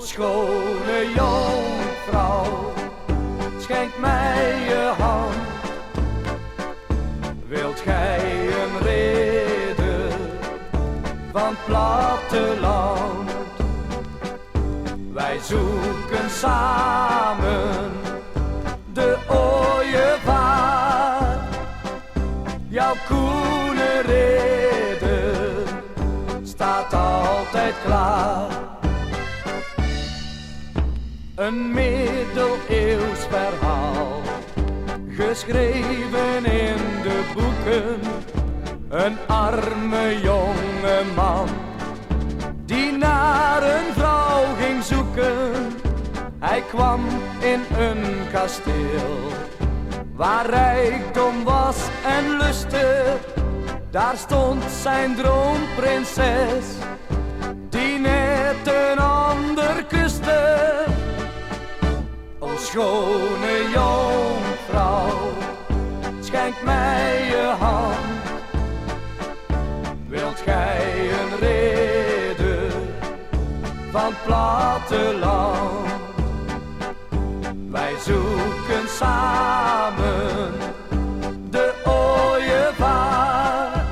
schone jonkvrouw, schenk mij je hand. Wilt gij een ridder van het platteland? Wij zoeken samen de ooievaar, jouw koene ridder staat altijd klaar. Een middeleeuws verhaal, geschreven in de boeken. Een arme jonge man, die naar een vrouw ging zoeken. Hij kwam in een kasteel, waar rijkdom was en luste. Daar stond zijn droomprinses, die net een ander kuste. O schone jonkvrouw, schenk mij je hand. Wilt gij een ridder van het platteland? Wij zoeken samen de ooievaar,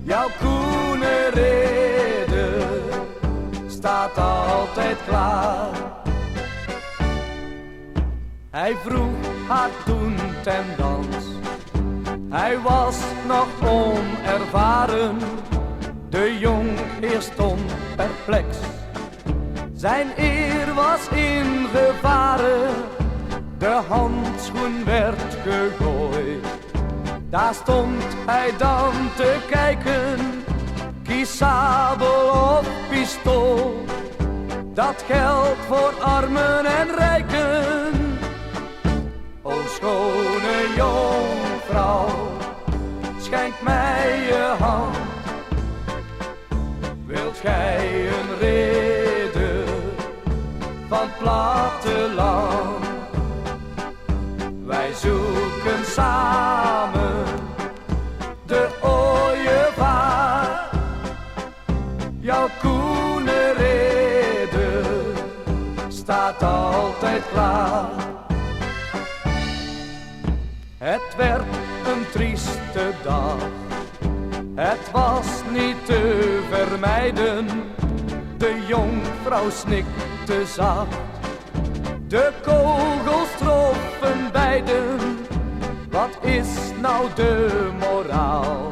jouw koene ridder staat altijd klaar. Hij vroeg haar toen ten dans, hij was nog onervaren. De jonkheer stond perplex, zijn eer was in gevaren. De handschoen werd gegooid, daar stond hij dan te kijken. Kies sabel of pistool, dat geldt voor armen en rijken. O schone jonkvrouw, schenk mij je hand. Wilt gij een ridder van het platteland? Wij zoeken samen de ooievaar, jouw koene ridder staat altijd klaar. Het werd een trieste dag, het was niet te vermijden. De jonkvrouw snikte zacht, de kogels troffen beiden. Wat is nou de moraal?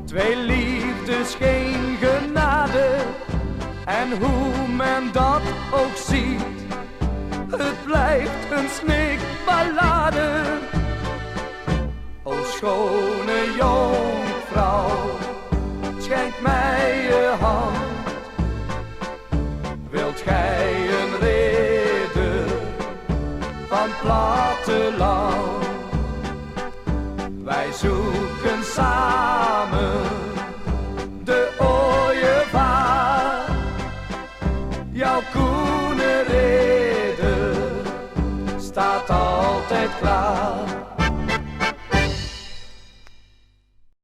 Twee liefdes, geen genade. En hoe men dat ook ziet, het blijft een snikballade. O schone jonkvrouw, schenk mij je hand. Wilt gij een ridder van het platteland? Wij zoeken samen de ooievaar, jouw koene ridder staat altijd klaar.